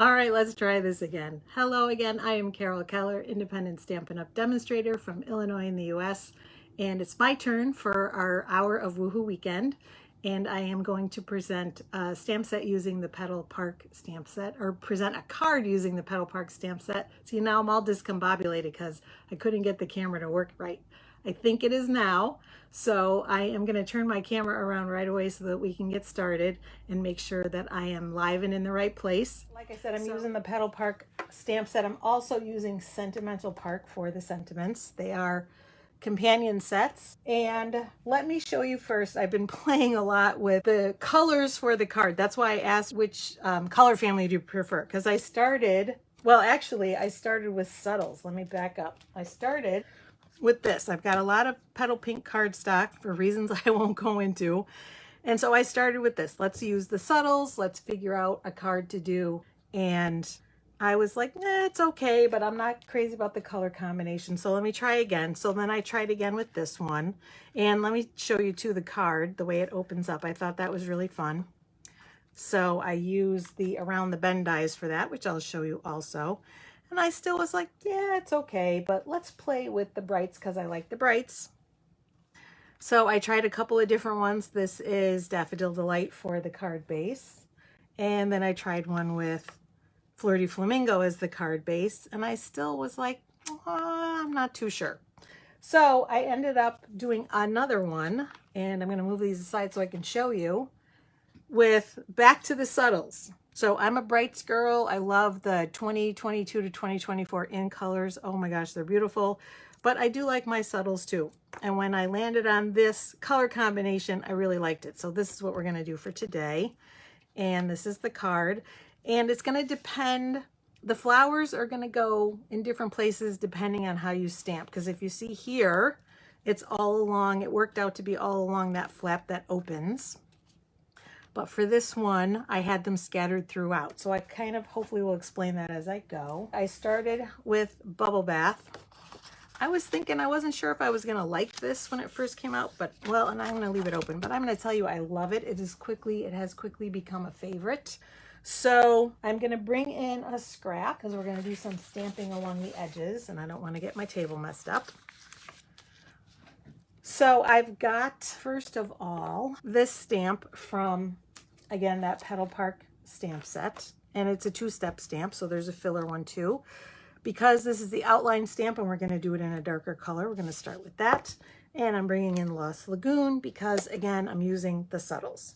All right, let's try this again. Hello again, I am Carol Keller, independent Stampin' Up! Demonstrator from Illinois in the US. And it's my turn for our Hour of Woohoo Weekend. And I am going to present a stamp set using the Petal Park stamp set, or present a card using the Petal Park stamp set. See, now I'm all discombobulated because I couldn't get the camera to work right. I think it is now. So I am going to turn my camera around right away so that we can get started and make sure that I am live and in the right place. Like I said, I'm using the Petal Park stamp set. I'm also using Sentimental Park for the sentiments. They are companion sets. And let me show you first, I've been playing a lot with the colors for the card. That's why I asked which color family do you prefer, because I started, well, actually I started with subtles. Let me back up. I started with this. I've got a lot of petal pink cardstock for reasons I won't go into. And so I started with this. Let's use the subtles. Let's figure out a card to do. And I was like, nah, it's okay, but I'm not crazy about the color combination. So let me try again. So then I tried again with this one. And let me show you too the card, the way it opens up. I thought that was really fun. So I used the Around the Bend dies for that, which I'll show you also. And I still was like, yeah, it's okay, but let's play with the brights because I like the brights. So I tried a couple of different ones. This is Daffodil Delight for the card base. And then I tried one with Flirty Flamingo as the card base. And I still was like, I'm not too sure. So I ended up doing another one. And I'm going to move these aside so I can show you with Back to the Subtles. So I'm a brights girl. I love the 2022 to 2024 in colors. Oh my gosh, they're beautiful. But I do like my subtles too. And when I landed on this color combination, I really liked it. So this is what we're going to do for today. And this is the card. And it's going to depend, the flowers are going to go in different places depending on how you stamp. Because if you see here, it's all along, it worked out to be all along that flap that opens. But for this one, I had them scattered throughout. So I kind of hopefully will explain that as I go. I started with Bubble Bath. I was thinking, I wasn't sure if I was gonna like this when it first came out, but well, and I'm gonna leave it open, but I'm gonna tell you, I love it. It has quickly become a favorite. So I'm gonna bring in a scrap because we're gonna do some stamping along the edges and I don't wanna get my table messed up. So I've got, first of all, this stamp from, again, that Petal Park stamp set. And it's a two-step stamp, so there's a filler one too. Because this is the outline stamp and we're going to do it in a darker color, we're going to start with that. And I'm bringing in Lost Lagoon because, again, I'm using the subtles.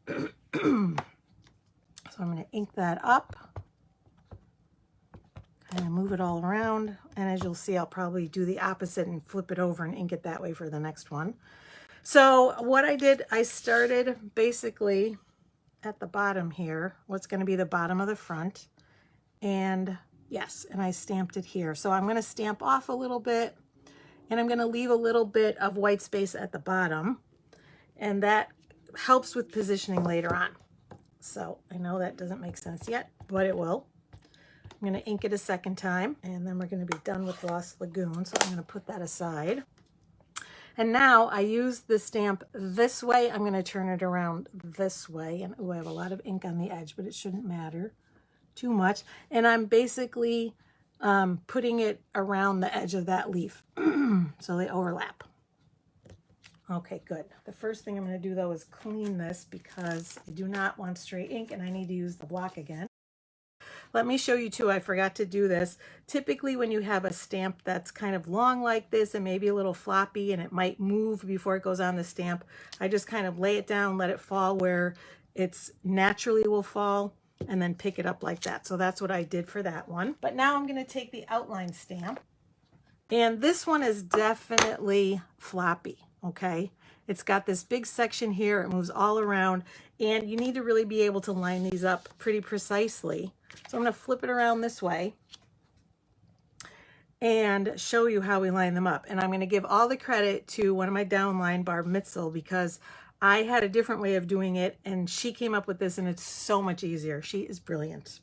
So I'm going to ink that up. Kind of move it all around, and as you'll see, I'll probably do the opposite and flip it over and ink it that way for the next one. So what I did, I started basically at the bottom here, what's going to be the bottom of the front, and yes, and I stamped it here. So I'm going to stamp off a little bit, and I'm going to leave a little bit of white space at the bottom, and that helps with positioning later on. So I know that doesn't make sense yet, but it will. I'm going to ink it a second time, and then we're going to be done with Lost Lagoon, so I'm going to put that aside. And now I use the stamp this way. I'm going to turn it around this way, and oh, I have a lot of ink on the edge, but it shouldn't matter too much. And I'm basically putting it around the edge of that leaf, so they overlap. Okay, good. The first thing I'm going to do, though, is clean this because I do not want straight ink, and I need to use the block again. Let me show you too, I forgot to do this. Typically when you have a stamp that's kind of long like this and maybe a little floppy and it might move before it goes on the stamp, I just kind of lay it down, let it fall where it's naturally will fall, and then pick it up like that. So that's what I did for that one. But now I'm going to take the outline stamp, and this one is definitely floppy, okay? It's got this big section here, it moves all around, and you need to really be able to line these up pretty precisely. So I'm going to flip it around this way and show you how we line them up. And I'm going to give all the credit to one of my downline, Barb Mitzel, because I had a different way of doing it, and she came up with this, and it's so much easier. She is brilliant.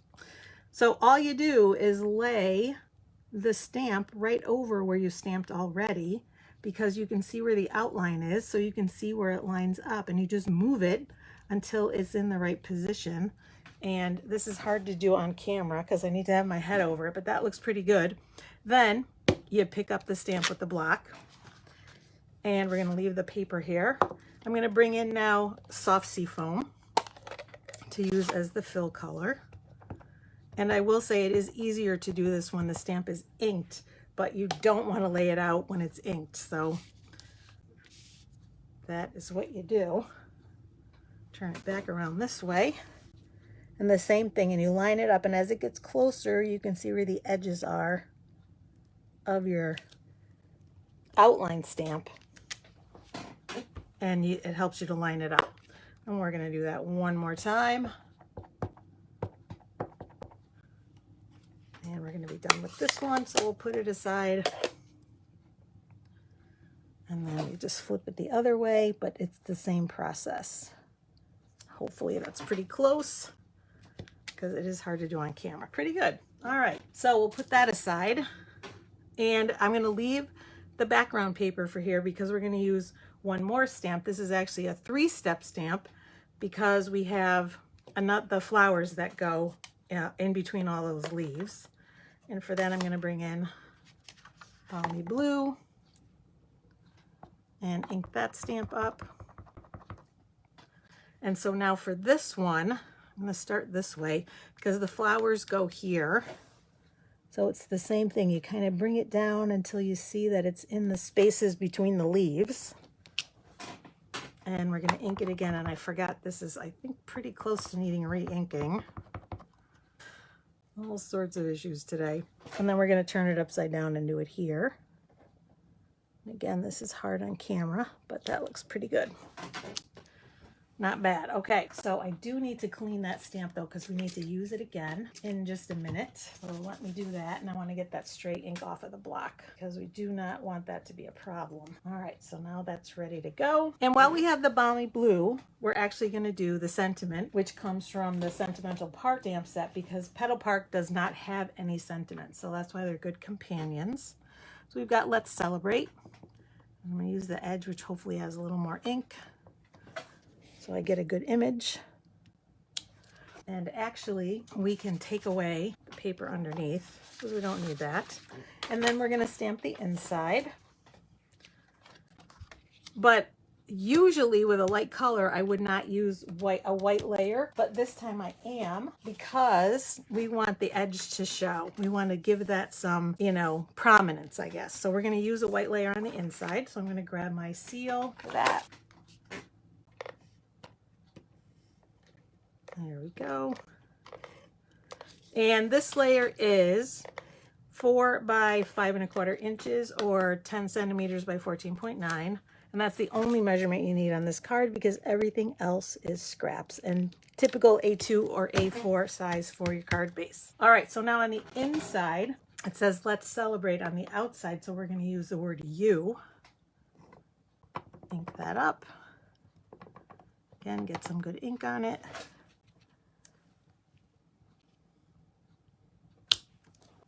So all you do is lay the stamp right over where you stamped already, because you can see where the outline is, so you can see where it lines up, and you just move it until it's in the right position. And this is hard to do on camera because I need to have my head over it, but that looks pretty good. Then you pick up the stamp with the block, and we're going to leave the paper here. I'm going to bring in now soft sea foam to use as the fill color. And I will say it is easier to do this when the stamp is inked, but you don't want to lay it out when it's inked. So that is what you do. Turn it back around this way. And the same thing, and you line it up, and as it gets closer, you can see where the edges are of your outline stamp. And it helps you to line it up. And we're going to do that one more time. And we're going to be done with this one, so we'll put it aside. And then we just flip it the other way, but it's the same process. Hopefully that's pretty close, because it is hard to do on camera. Pretty good. All right, so we'll put that aside. And I'm going to leave the background paper for here because we're going to use one more stamp. This is actually a 3-step stamp because we have the flowers that go in between all those leaves. And for that, I'm going to bring in Balmy Blue and ink that stamp up. And so now for this one, I'm going to start this way because the flowers go here. So it's the same thing. You kind of bring it down until you see that it's in the spaces between the leaves. And we're going to ink it again. And I forgot this is, I think, pretty close to needing re-inking. All sorts of issues today. And then we're going to turn it upside down and do it here. Again, this is hard on camera, but that looks pretty good. Not bad. Okay, so I do need to clean that stamp though, because we need to use it again in just a minute. So let me do that, and I want to get that straight ink off of the block because we do not want that to be a problem. All right, so now that's ready to go. And while we have the Balmy Blue, we're actually going to do the Sentiment, which comes from the Sentimental Park stamp set, because Petal Park does not have any sentiment, so that's why they're good companions. So we've got Let's Celebrate. I'm going to use the edge, which hopefully has a little more ink, so I get a good image. And actually, we can take away the paper underneath because we don't need that. And then we're going to stamp the inside. But usually with a light color, I would not use a white layer, but this time I am, because we want the edge to show. We want to give that some, prominence, I guess. So we're going to use a white layer on the inside. So I'm going to grab my seal for that. There we go. And this layer is 4 by 5 1/4 inches or 10 centimeters by 14.9. And that's the only measurement you need on this card because everything else is scraps and typical A2 or A4 size for your card base. All right, so now on the inside, it says Let's Celebrate on the outside. So we're going to use the word you. Ink that up. Again, get some good ink on it.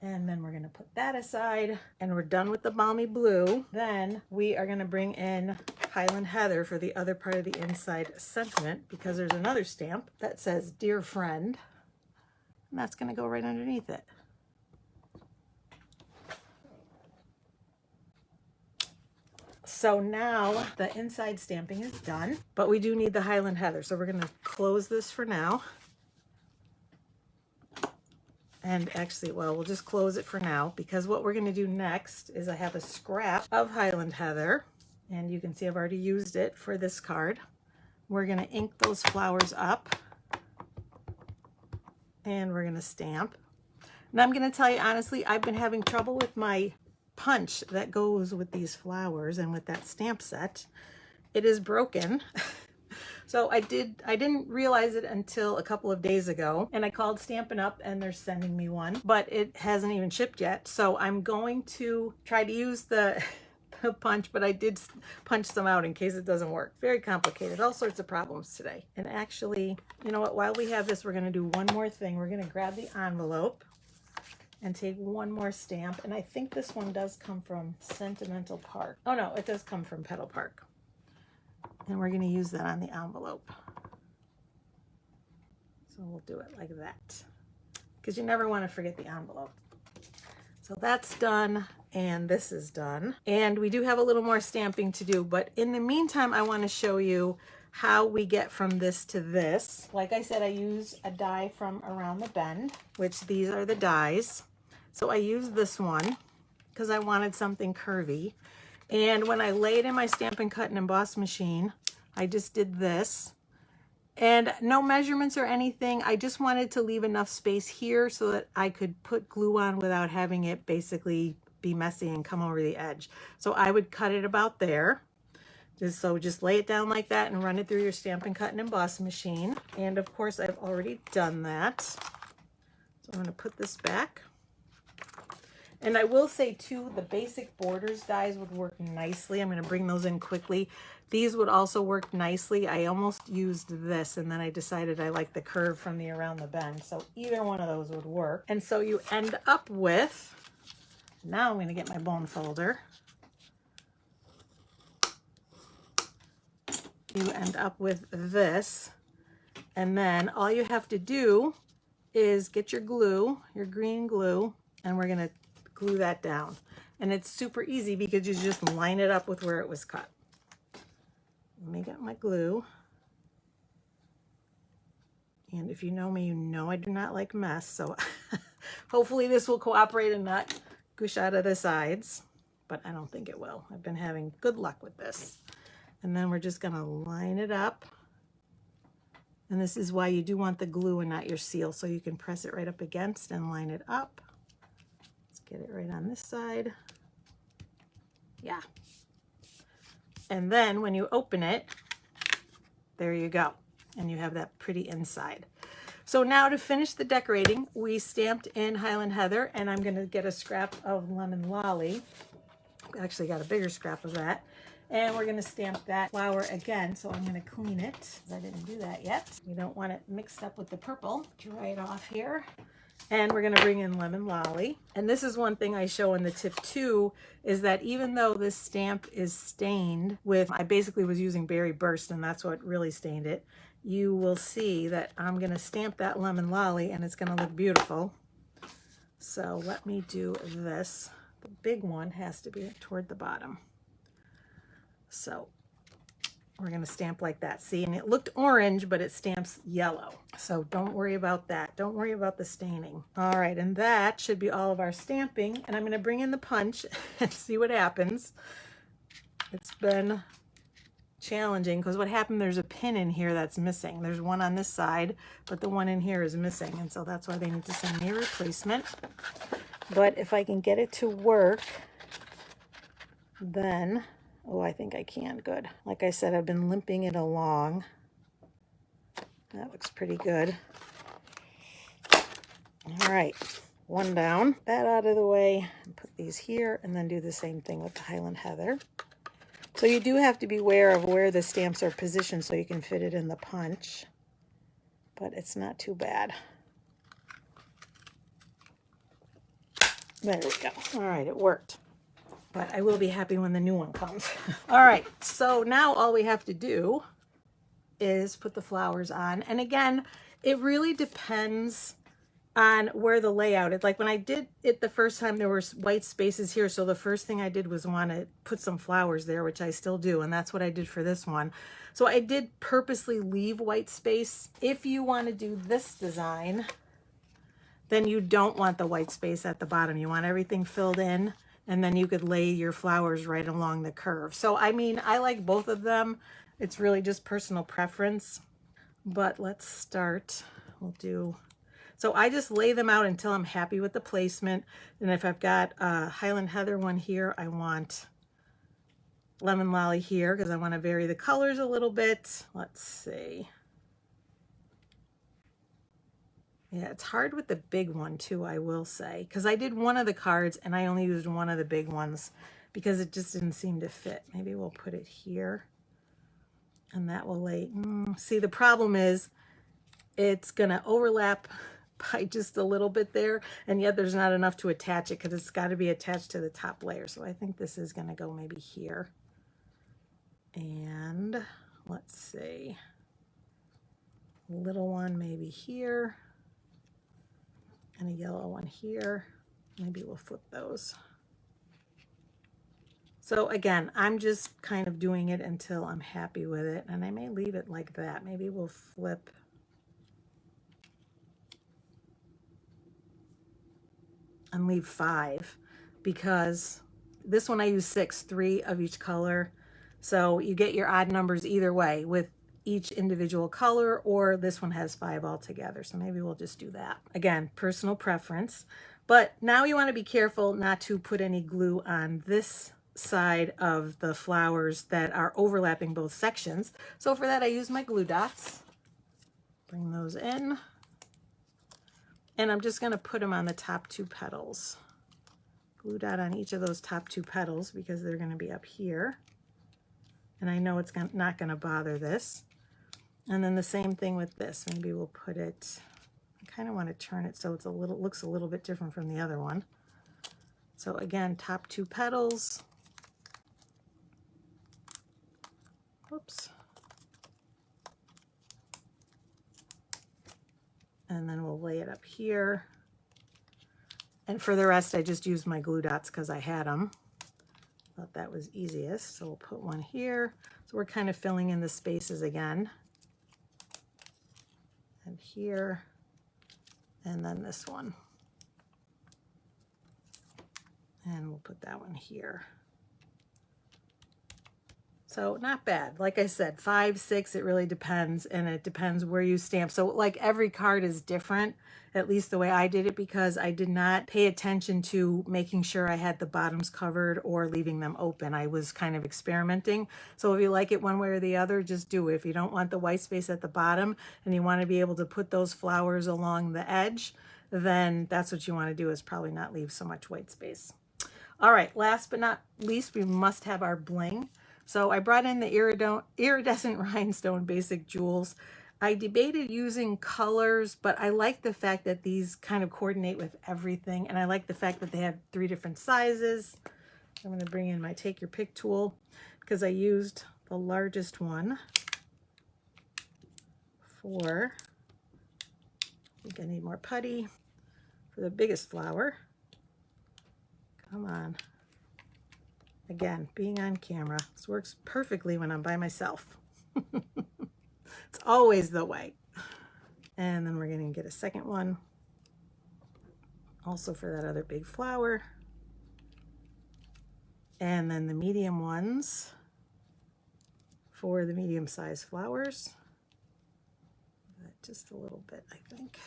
And then we're going to put that aside, and we're done with the Balmy Blue. Then we are going to bring in Highland Heather for the other part of the inside sentiment, because there's another stamp that says Dear Friend, and that's going to go right underneath it. So now the inside stamping is done, but we do need the Highland Heather. So we're going to close this for now. And actually, well, we'll just close it for now, because what we're going to do next is I have a scrap of Highland Heather, and you can see I've already used it for this card. We're going to ink those flowers up, and we're going to stamp. And I'm going to tell you honestly, I've been having trouble with my punch that goes with these flowers and with that stamp set. It is broken. So I didn't realize it until a couple of days ago, and I called Stampin' Up and they're sending me one, but it hasn't even shipped yet. So I'm going to try to use the punch, but I did punch some out in case it doesn't work. Very complicated, all sorts of problems today. And actually, you know what, while we have this, we're gonna do one more thing. We're gonna grab the envelope and take one more stamp. And I think this one does come from Sentimental Park. Oh no, it does come from Petal Park. And we're going to use that on the envelope. So we'll do it like that, because you never want to forget the envelope. So that's done, and this is done. And we do have a little more stamping to do, but in the meantime, I want to show you how we get from this to this. Like I said, I use a die from Around the Bend, which these are the dies. So I used this one because I wanted something curvy. And when I laid in my Stampin' Cut and Emboss machine, I just did this. And no measurements or anything. I just wanted to leave enough space here so that I could put glue on without having it basically be messy and come over the edge. So I would cut it about there. Just lay it down like that and run it through your Stampin' Cut and Emboss machine. And of course, I've already done that. So I'm going to put this back. And I will say too, the basic borders dies would work nicely. I'm going to bring those in quickly. These would also work nicely. I almost used this, and then I decided I like the curve from the Around the Bend. So either one of those would work. And so you end up with, now I'm going to get my bone folder. You end up with this. And then all you have to do is get your glue, your green glue, and we're going to glue that down. And it's super easy because you just line it up with where it was cut. Let me get my glue. And if you know me, you know I do not like mess. So hopefully this will cooperate and not gush out of the sides. But I don't think it will. I've been having good luck with this. And then we're just going to line it up. And this is why you do want the glue and not your seal. So you can press it right up against and line it up. Let's get it right on this side. Yeah. And then when you open it, there you go. And you have that pretty inside. So now to finish the decorating, we stamped in Highland Heather, and I'm going to get a scrap of Lemon Lolly. Actually got a bigger scrap of that. And we're going to stamp that flower again. So I'm going to clean it, because I didn't do that yet. You don't want it mixed up with the purple. Dry it off here. And we're going to bring in Lemon Lolly. And this is one thing I show in the tip too, is that even though this stamp is stained with, I basically was using Berry Burst, and that's what really stained it, you will see that I'm going to stamp that Lemon Lolly and it's going to look beautiful. So let me do this. The big one has to be toward the bottom. So we're going to stamp like that. See, and it looked orange, but it stamps yellow. So don't worry about that. Don't worry about the staining. All right, and that should be all of our stamping. And I'm going to bring in the punch and see what happens. It's been challenging because what happened, there's a pin in here that's missing. There's one on this side, but the one in here is missing. And so that's why they need to send me a replacement. But if I can get it to work, then... oh, I think I can. Good. Like I said, I've been limping it along. That looks pretty good. All right, one down. That out of the way. Put these here and then do the same thing with the Highland Heather. So you do have to be aware of where the stamps are positioned so you can fit it in the punch. But it's not too bad. There we go. All right, it worked. But I will be happy when the new one comes. All right, so now all we have to do is put the flowers on. And again, it really depends on where the layout is. Like when I did it the first time, there were white spaces here. So the first thing I did was want to put some flowers there, which I still do. And that's what I did for this one. So I did purposely leave white space. If you want to do this design, then you don't want the white space at the bottom. You want everything filled in. And then you could lay your flowers right along the curve. So, I mean, I like both of them. It's really just personal preference. But let's start. We'll do... so I just lay them out until I'm happy with the placement. And if I've got a Highland Heather one here, I want Lemon Lolly here because I want to vary the colors a little bit. Let's see. Yeah, it's hard with the big one too, I will say, because I did one of the cards and I only used one of the big ones because it just didn't seem to fit. Maybe we'll put it here and that will lay. See, the problem is it's going to overlap by just a little bit there, and yet there's not enough to attach it because it's got to be attached to the top layer. So I think this is going to go maybe here. And let's see. a little one maybe here, and a yellow one here. Maybe we'll flip those. So again, I'm just kind of doing it until I'm happy with it, and I may leave it like that. Maybe we'll flip and leave 5, because this one I use 6, 3 of each color. So you get your odd numbers either way with each individual color, or this one has 5 altogether. So maybe we'll just do that. Again, personal preference. But now you want to be careful not to put any glue on this side of the flowers that are overlapping both sections. So for that, I use my glue dots. Bring those in. And I'm just going to put them on the top 2 petals. Glue dot on each of those top 2 petals because they're going to be up here. And I know it's not going to bother this. And then the same thing with this. Maybe we'll put it, I kind of want to turn it so it's looks a little bit different from the other one. So again, top 2 petals. Whoops. And then we'll lay it up here. And for the rest, I just used my glue dots because I had them. Thought that was easiest. So we'll put one here. So we're kind of filling in the spaces again. And here. And then this one. And we'll put that one here. So not bad. Like I said, 5, 6, it really depends, and it depends where you stamp. So like every card is different, at least the way I did it, because I did not pay attention to making sure I had the bottoms covered or leaving them open. I was kind of experimenting. So if you like it one way or the other, just do it. If you don't want the white space at the bottom and you want to be able to put those flowers along the edge, then that's what you want to do, is probably not leave so much white space. All right, last but not least, we must have our bling. So I brought in the iridescent rhinestone basic jewels. I debated using colors, but I like the fact that these kind of coordinate with everything. And I like the fact that they have 3 different sizes. I'm going to bring in my take your pick tool because I used the largest one for, I think I need more putty, for the biggest flower. Come on. Again, being on camera, this works perfectly when I'm by myself. It's always the way. And then we're going to get a second one, also for that other big flower. And then the medium ones for the medium-sized flowers. Just a little bit, I think.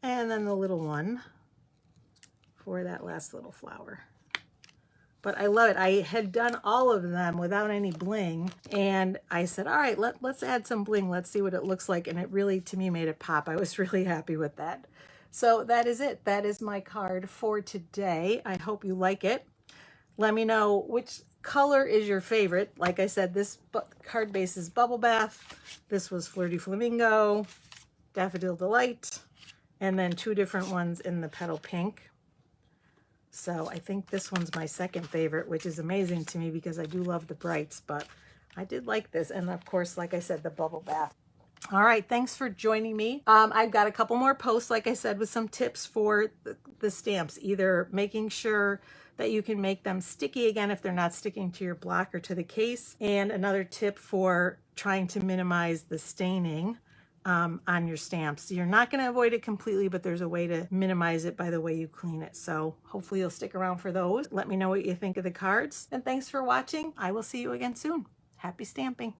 And then the little one for that last little flower. But I love it. I had done all of them without any bling, and I said, all right, let's add some bling. Let's see what it looks like. And it really, to me, made it pop. I was really happy with that. So that is it. That is my card for today. I hope you like it. Let me know which color is your favorite. Like I said, this card base is Bubble Bath. This was Flirty Flamingo, Daffodil Delight, and then 2 different ones in the Petal Pink. So I think this one's my second favorite, which is amazing to me because I do love the brights, but I did like this. And of course, like I said, the Bubble Bath. All right, thanks for joining me. I've got a couple more posts, like I said, with some tips for the stamps, either making sure that you can make them sticky again if they're not sticking to your block or to the case, and another tip for trying to minimize the staining on your stamps. You're not going to avoid it completely, but there's a way to minimize it by the way you clean it. So hopefully you'll stick around for those. Let me know what you think of the cards, and thanks for watching. I will see you again soon. Happy stamping.